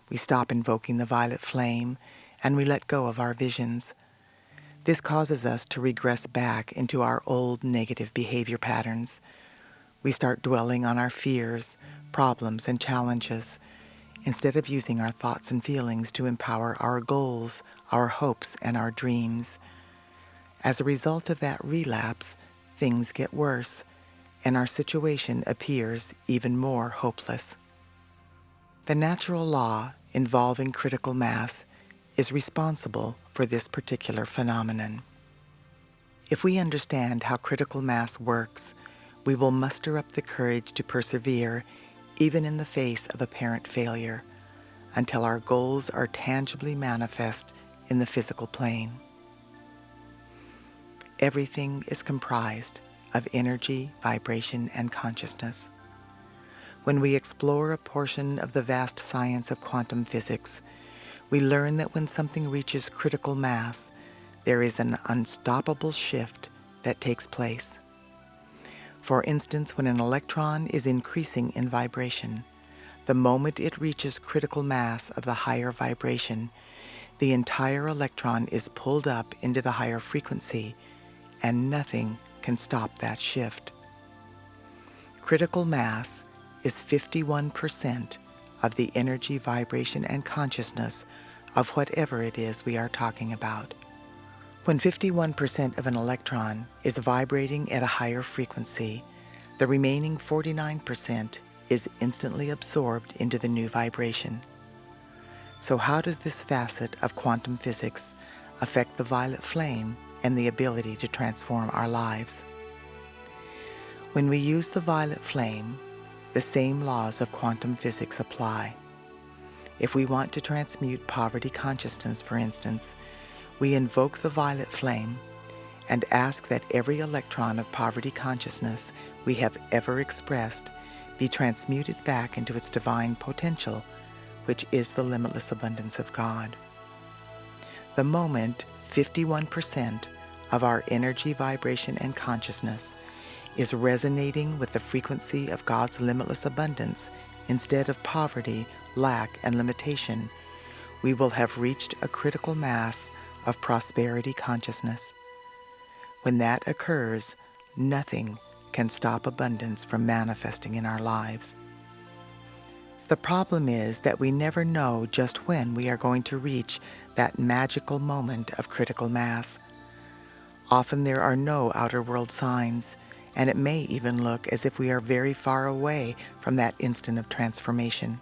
We stop invoking the violet flame, and we let go of our visions. This causes us to regress back into our old negative behavior patterns. We start dwelling on our fears, problems, and challenges, instead of using our thoughts and feelings to empower our goals, our hopes, and our dreams. As a result of that relapse, things get worse, and our situation appears even more hopeless. The natural law involving critical mass is responsible for this particular phenomenon. If we understand how critical mass works, we will muster up the courage to persevere even in the face of apparent failure until our goals are tangibly manifest in the physical plane. Everything is comprised of energy, vibration, and consciousness. When we explore a portion of the vast science of quantum physics, we learn that when something reaches critical mass, there is an unstoppable shift that takes place. For instance, when an electron is increasing in vibration, the moment it reaches critical mass of the higher vibration, the entire electron is pulled up into the higher frequency, and nothing can stop that shift. Critical mass is 51% of the energy, vibration, and consciousness of whatever it is we are talking about. When 51% of an electron is vibrating at a higher frequency, the remaining 49% is instantly absorbed into the new vibration. So how does this facet of quantum physics affect the violet flame and the ability to transform our lives? When we use the violet flame, the same laws of quantum physics apply. If we want to transmute poverty consciousness, for instance, we invoke the violet flame and ask that every electron of poverty consciousness we have ever expressed be transmuted back into its divine potential, which is the limitless abundance of God. The moment 51% of our energy, vibration, and consciousness is resonating with the frequency of God's limitless abundance instead of poverty, lack, and limitation, we will have reached a critical mass of prosperity consciousness. When that occurs, nothing can stop abundance from manifesting in our lives. The problem is that we never know just when we are going to reach that magical moment of critical mass. Often there are no outer world signs, and it may even look as if we are very far away from that instant of transformation.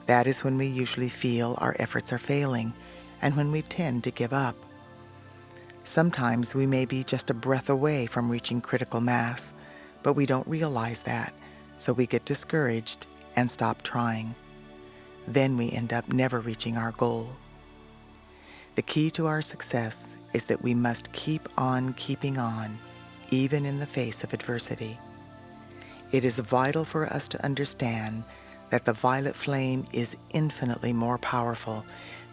That is when we usually feel our efforts are failing, and when we tend to give up. Sometimes we may be just a breath away from reaching critical mass, but we don't realize that, so we get discouraged and stop trying. Then we end up never reaching our goal. The key to our success is that we must keep on keeping on, even in the face of adversity. It is vital for us to understand that the violet flame is infinitely more powerful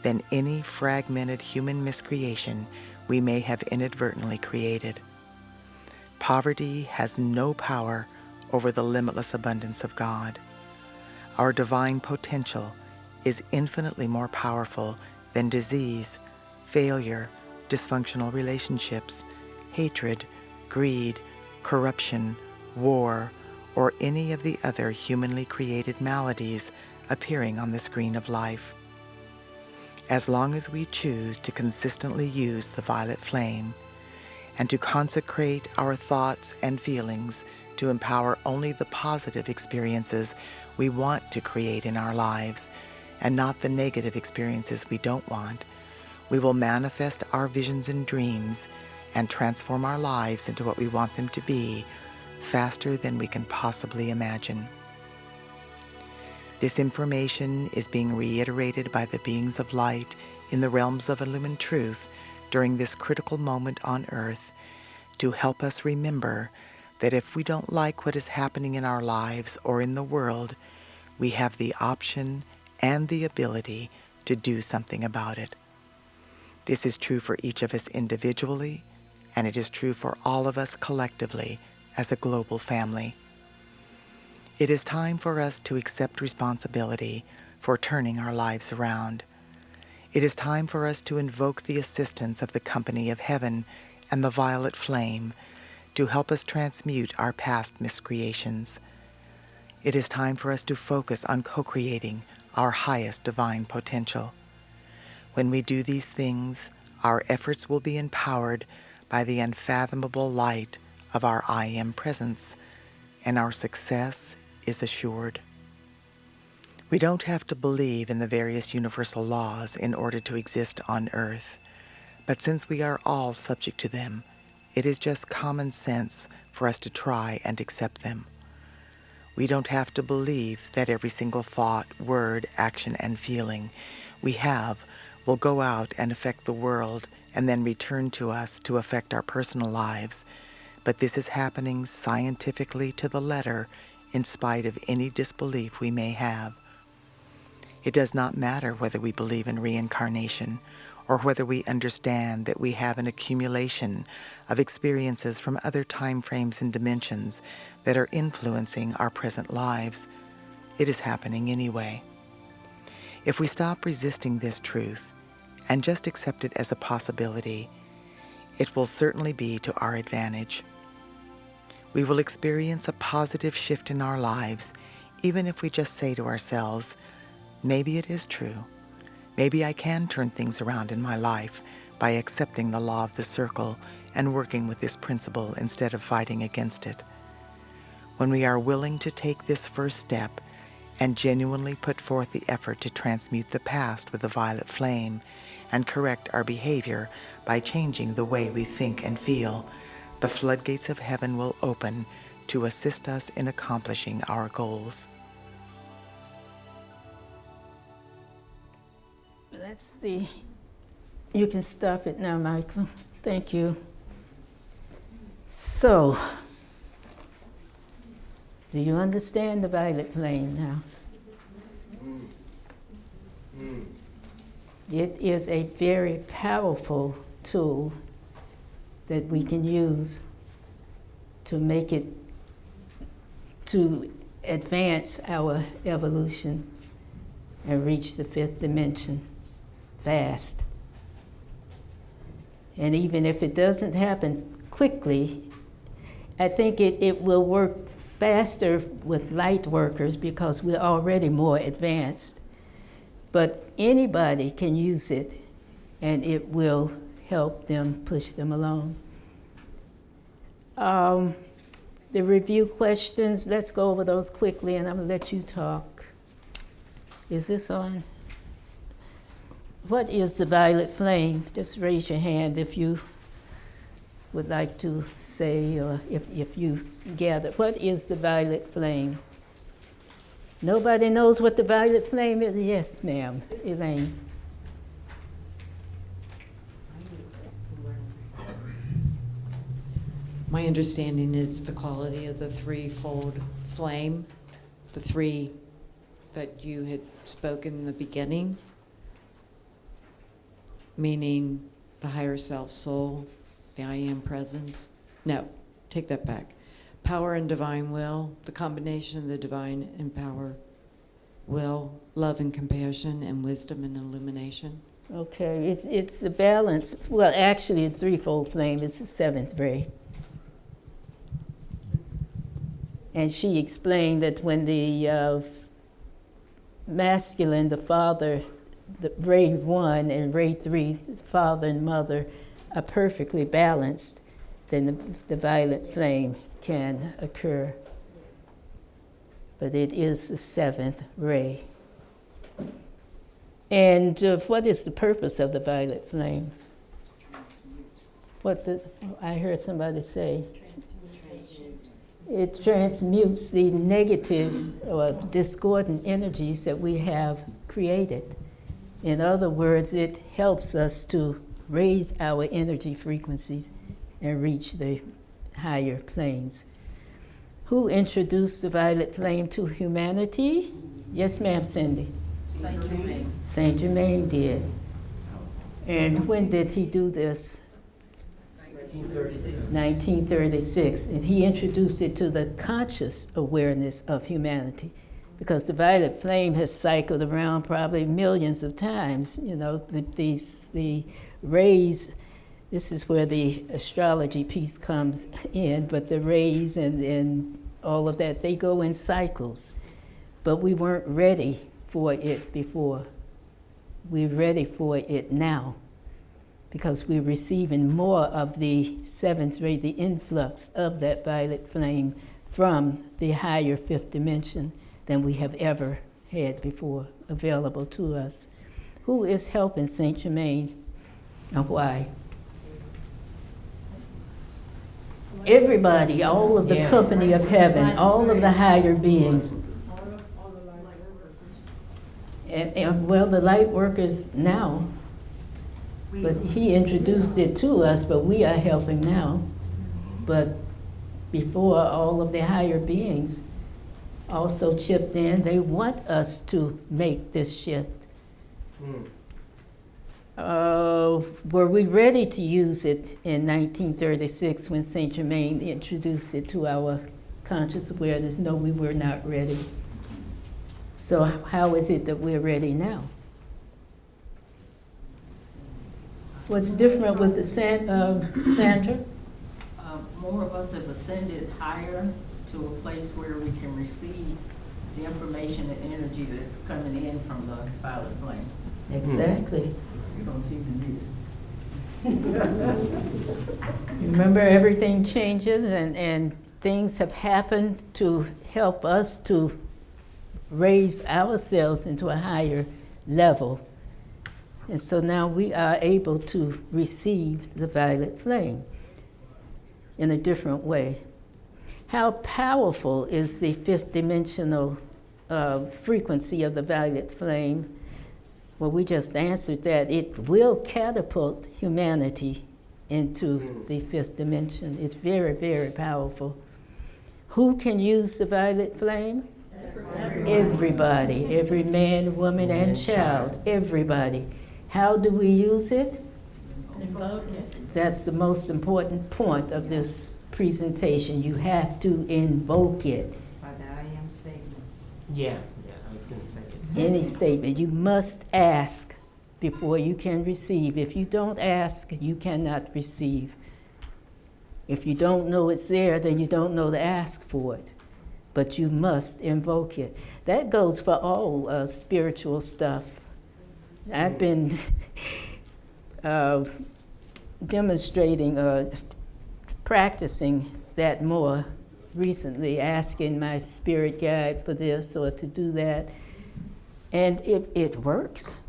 than any fragmented human miscreation we may have inadvertently created. Poverty has no power over the limitless abundance of God. Our divine potential is infinitely more powerful than disease, failure, dysfunctional relationships, hatred, greed, corruption, war, or any of the other humanly created maladies appearing on the screen of life. As long as we choose to consistently use the violet flame and to consecrate our thoughts and feelings to empower only the positive experiences we want to create in our lives and not the negative experiences we don't want, we will manifest our visions and dreams and transform our lives into what we want them to be faster than we can possibly imagine. This information is being reiterated by the beings of light in the realms of illumined truth during this critical moment on earth to help us remember that if we don't like what is happening in our lives or in the world, we have the option and the ability to do something about it. This is true for each of us individually, and it is true for all of us collectively as a global family. It is time for us to accept responsibility for turning our lives around. It is time for us to invoke the assistance of the company of heaven and the violet flame to help us transmute our past miscreations. It is time for us to focus on co-creating our highest divine potential. When we do these things, our efforts will be empowered by the unfathomable light of our I Am presence, and our success is assured. We don't have to believe in the various universal laws in order to exist on earth, but since we are all subject to them, it is just common sense for us to try and accept them. We don't have to believe that every single thought, word, action, and feeling we have will go out and affect the world and then return to us to affect our personal lives, but this is happening scientifically to the letter in spite of any disbelief we may have. It does not matter whether we believe in reincarnation or whether we understand that we have an accumulation of experiences from other time frames and dimensions that are influencing our present lives. It is happening anyway. If we stop resisting this truth and just accept it as a possibility, it will certainly be to our advantage. We will experience a positive shift in our lives Even if we just say to ourselves, maybe it is true. Maybe I can turn things around in my life by accepting the law of the circle and working with this principle instead of fighting against it. When we are willing to take this first step and genuinely put forth the effort to transmute the past with the violet flame and correct our behavior by changing the way we think and feel, the floodgates of heaven will open to assist us in accomplishing our goals. Let's see. You can stop it now, Michael. Thank you. So, do you understand the violet flame now? It is a very powerful tool that we can use to make it, to advance our evolution and reach the fifth dimension fast. And even if it doesn't happen quickly, I think it will work faster with light workers because we're already more advanced. But anybody can use it, and it will help them push them along. The review questions, let's go over those quickly, and I'm gonna let you talk. Is this on? What is the violet flame? Just raise your hand if you would like to say, or if you gather. What is the violet flame? Nobody knows what the violet flame is? Yes, ma'am. Elaine. My understanding is the quality of the threefold flame, the three that you had spoken in the beginning, meaning the higher self soul, the I am presence. No, take that back. Power and divine will, the combination of the divine and power, will, love and compassion, and wisdom and illumination. Okay, it's the balance. Well, actually, the threefold flame is the seventh ray. And she explained that when the masculine, the father, the ray 1 and ray 3, father and mother, are perfectly balanced, then the violet flame can occur. But it is the seventh ray. And what is the purpose of the violet flame? I heard somebody say. It transmutes the negative or discordant energies that we have created. In other words, it helps us to raise our energy frequencies and reach the higher planes. Who introduced the violet flame to humanity? Yes, ma'am, Cindy. Saint Germain. Saint Germain did. And when did he do this? 1936. And he introduced it to the conscious awareness of humanity, because the violet flame has cycled around probably millions of times. You know, the rays, this is where the astrology piece comes in, but the rays and all of that, they go in cycles. But we weren't ready for it before. We're ready for it now, because we're receiving more of the seventh ray, the influx of that violet flame from the higher fifth dimension than we have ever had before available to us. Who is helping Saint Germain and why? Everybody, all of the company of heaven, all of the higher beings. And well, the light workers now, but he introduced it to us, but we are helping now. But before, all of the higher beings also chipped in. They want us to make this shift. Were we ready to use it in 1936 when Saint Germain introduced it to our conscious awareness? No, we were not ready. So how is it that we're ready now? What's different with the Sandra? More of us have ascended higher to a place where we can receive the information and energy that's coming in from the violet flame. Exactly. You don't seem to need Remember, everything changes and things have happened to help us to raise ourselves into a higher level. And so now we are able to receive the violet flame in a different way. How powerful is the fifth dimensional frequency of the violet flame? Well, we just answered that. It will catapult humanity into the fifth dimension. It's very, very powerful. Who can use the violet flame? Everybody. Every man, woman, and child. Everybody. How do we use it? Invoke it. That's the most important point of this presentation. You have to invoke it. By the I am statement. Yeah, I was gonna say it. Any statement. You must ask before you can receive. If you don't ask, you cannot receive. If you don't know it's there, then you don't know to ask for it. But you must invoke it. That goes for all spiritual stuff. I've been demonstrating, practicing that more recently, asking my spirit guide for this or to do that. And it works.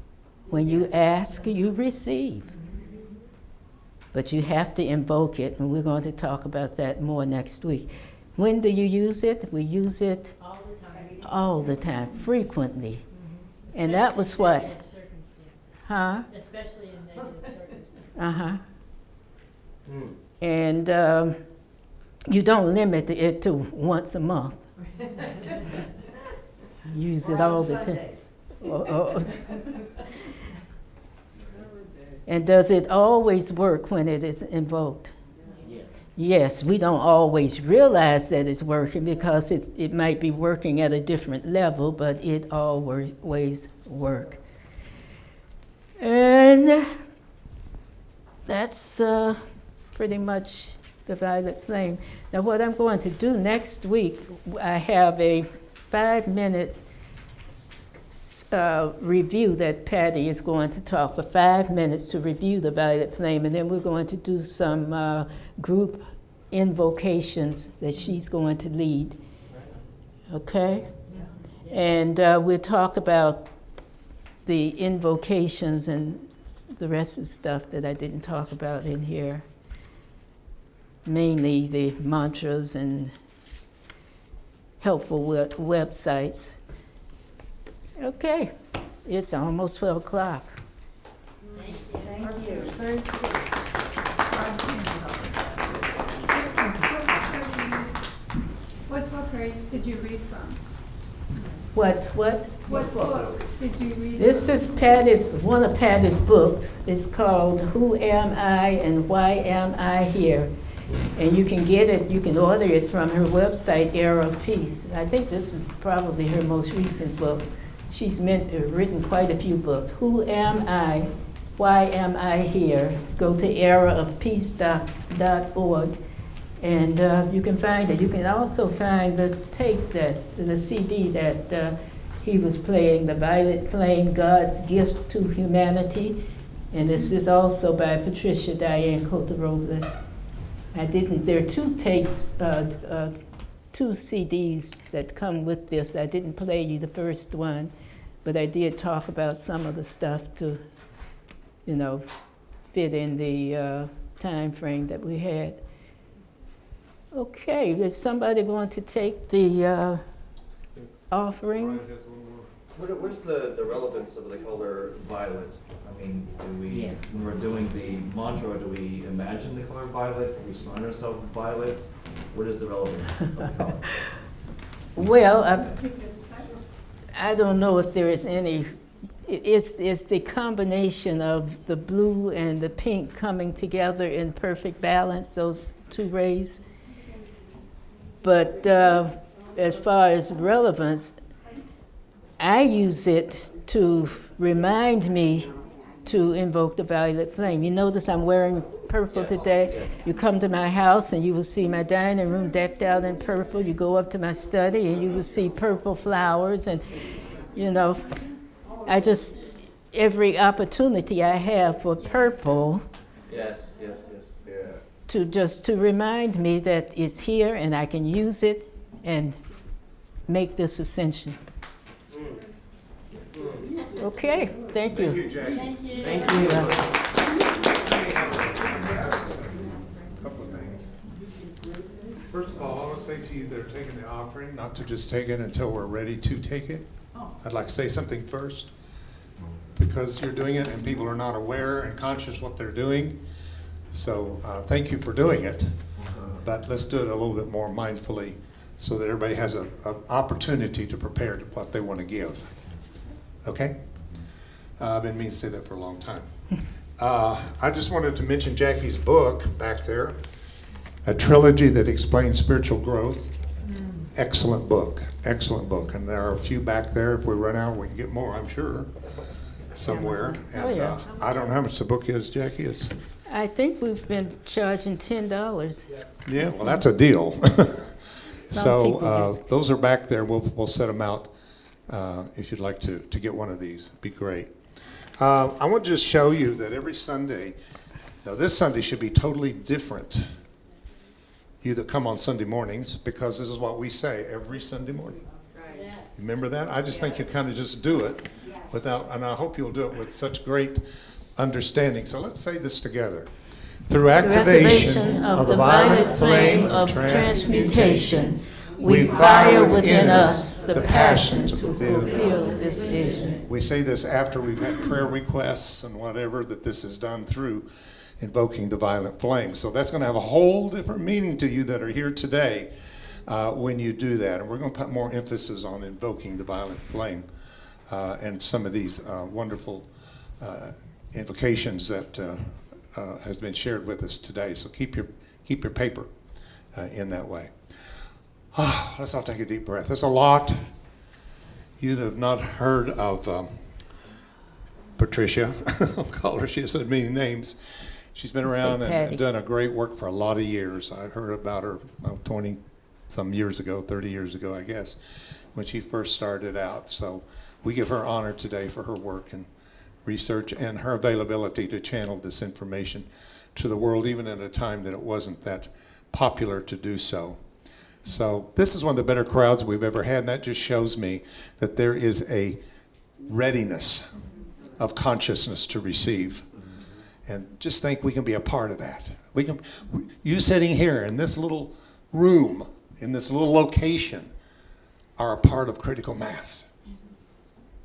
When you ask, you receive. But you have to invoke it, and we're going to talk about that more next week. When do you use it? We use it All the time. all the time, frequently. And that was what? Negative circumstances. Huh? Especially in negative circumstances. Uh-huh. And you don't limit it to once a month. Use it all the time. And does it always work when it is invoked? Yes, we don't always realize that it's working because it might be working at a different level, but it always works. And that's pretty much the violet flame. Now what I'm going to do next week, I have a 5-minute review that Patty is going to talk for 5 minutes to review the violet flame, and then we're going to do some group invocations that she's going to lead. Okay? And we'll talk about the invocations and the rest of the stuff that I didn't talk about in here. Mainly the mantras and helpful websites. Okay, it's almost 12 o'clock. Thank you. What book did you read from? What? What book did you read This is Patty's, one of Patty's books. It's called Who Am I and Why Am I Here? And you can get it, you can order it from her website, Era of Peace. I think this is probably her most recent book. She's written quite a few books. Who Am I? Why Am I Here? Go to eraofpeace.org and you can find it. You can also find the tape, the CD that he was playing, The Violet Flame, God's Gift to Humanity. And this is also by Patricia Diane Cota-Robles. There are 2 tapes, 2 CDs that come with this. I didn't play you the first one, but I did talk about some of the stuff to, fit in the time frame that we had. Okay, is somebody going to take the offering? What is the relevance of the color violet? I mean, when we're doing the mantra, do we imagine the color violet? Do we surround ourselves with violet? What is the relevance of the color? Well, I don't know if there is any. It's the combination of the blue and the pink coming together in perfect balance, those 2 rays. But as far as relevance, I use it to remind me to invoke the violet flame. You notice I'm wearing purple Yes. today. Yes. You come to my house and you will see my dining room decked out in purple. You go up to my study and you will see purple flowers. And, you know, I just, every opportunity I have for purple Yes, yes, yes. to remind me that it's here and I can use it and make this ascension. Okay, thank you. Thank you. Thank you. Couple of things. First of all, I want to say to you that are taking the offering, not to just take it until we're ready to take it. I'd like to say something first, because you're doing it and people are not aware and conscious what they're doing. So thank you for doing it, but let's do it a little bit more mindfully so that everybody has an opportunity to prepare what they want to give. Okay? I've been meaning to say that for a long time. I just wanted to mention Jackie's book back there, a trilogy that explains spiritual growth. Excellent book, and there are a few back there. If we run out, we can get more, I'm sure, somewhere. Oh, And yeah. I don't know how much the book is, Jackie. It's I think we've been charging $10. yeah, well, that's a deal. So people those are back there. We'll set them out if you'd like to get one of these. It'd be great. I want to just show you that every Sunday, now this Sunday should be totally different. You that come on Sunday mornings, because this is what we say every Sunday morning. Yes. Remember that? I just think you kind of just do it without, and I hope you'll do it with such great understanding. So let's say this together. Through activation of the violet flame of transmutation, we fire within us the passion to fulfill this vision. We say this after we've had prayer requests and whatever that this is done through invoking the violet flame. So that's going to have a whole different meaning to you that are here today when you do that. And we're going to put more emphasis on invoking the violet flame and some of these wonderful invocations that has been shared with us today. So keep your paper in that way. Let's all take a deep breath. There's a lot. You that have not heard of Patricia, I'll call her, she has so many names. She's been around Patty. and done a great work for a lot of years. I heard about her 20 some years ago, 30 years ago, I guess, when she first started out. So we give her honor today for her work and research and her availability to channel this information to the world, even at a time that it wasn't that popular to do so. So this is one of the better crowds we've ever had, and that just shows me that there is a readiness of consciousness to receive. And just think we can be a part of that. You sitting here in this little room, in this little location, are a part of critical mass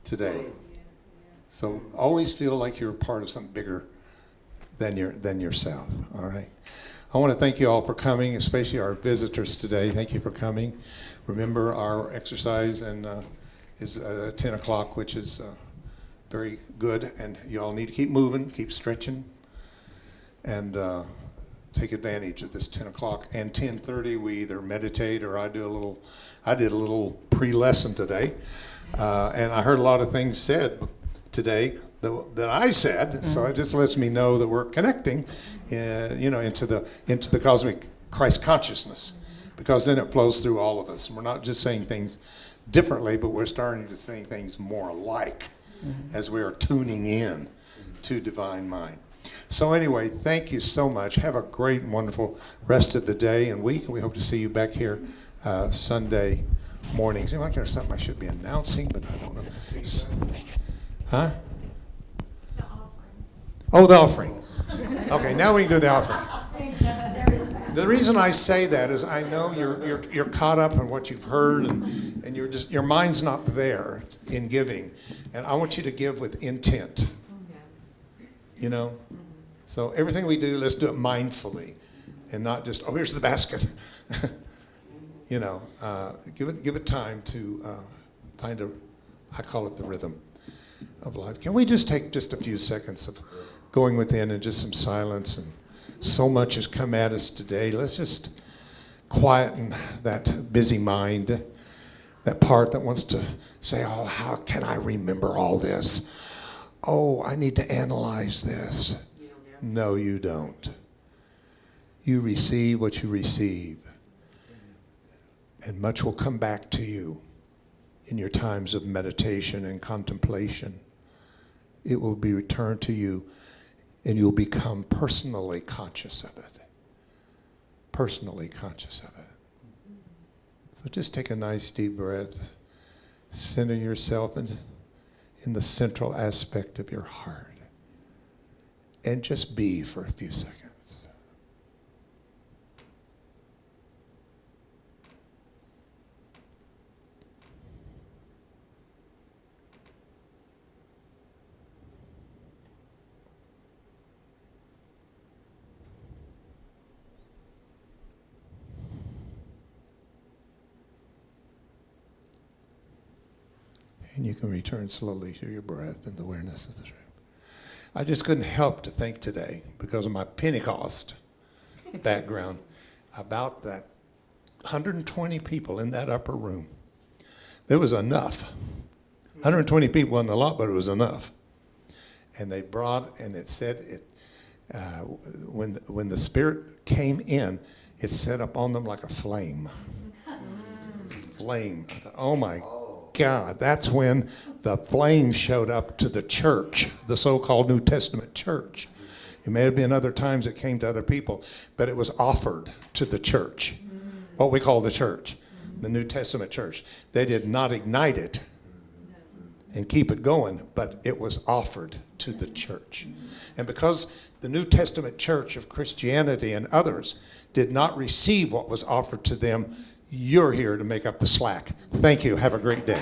today. So always feel like you're a part of something bigger than yourself, all right? I want to thank you all for coming, especially our visitors today. Thank you for coming. Remember, our exercise is 10 o'clock, which is very good, and you all need to keep moving, keep stretching, and take advantage of this 10 o'clock. And 10:30, we either meditate or I did a little pre-lesson today, and I heard a lot of things said today that I said, so it just lets me know that we're connecting, into the cosmic Christ consciousness, because then it flows through all of us. And we're not just saying things differently, but we're starting to say things more alike as we are tuning in to divine mind. So anyway, thank you so much. Have a great and wonderful rest of the day and week. And we hope to see you back here Sunday mornings. Seems like there's something I should be announcing, but I don't know. Huh? Oh, the offering. Okay, now we can do the offering. The reason I say that is I know you're caught up in what you've heard, and your mind's not there in giving, and I want you to give with intent. So everything we do, let's do it mindfully, and not just here's the basket. Give it time to find I call it the rhythm of life. Can we just take just a few seconds of going within and just some silence? And so much has come at us today. Let's just quieten that busy mind, that part that wants to say, how can I remember all this? oh, I need to analyze this. No, you don't. You receive what you receive. And much will come back to you in your times of meditation and contemplation. It will be returned to you, and you'll become personally conscious of it. Personally conscious of it. So just take a nice deep breath. Center yourself in the central aspect of your heart. And just be for a few seconds. And you can return slowly to your breath and the awareness of the truth. I just couldn't help to think today, because of my Pentecost background, about that 120 people in that upper room. There was enough. 120 people wasn't a lot, but it was enough. And they brought, and it said, when the Spirit came in, it set up on them like a flame. Flame. I thought, oh my God, that's when the flame showed up to the church, the so-called New Testament church. It may have been other times it came to other people, but it was offered to the church, what we call the church, the New Testament church. They did not ignite it and keep it going, but it was offered to the church. And because the New Testament church of Christianity and others did not receive what was offered to them, you're here to make up the slack. Thank you. Have a great day.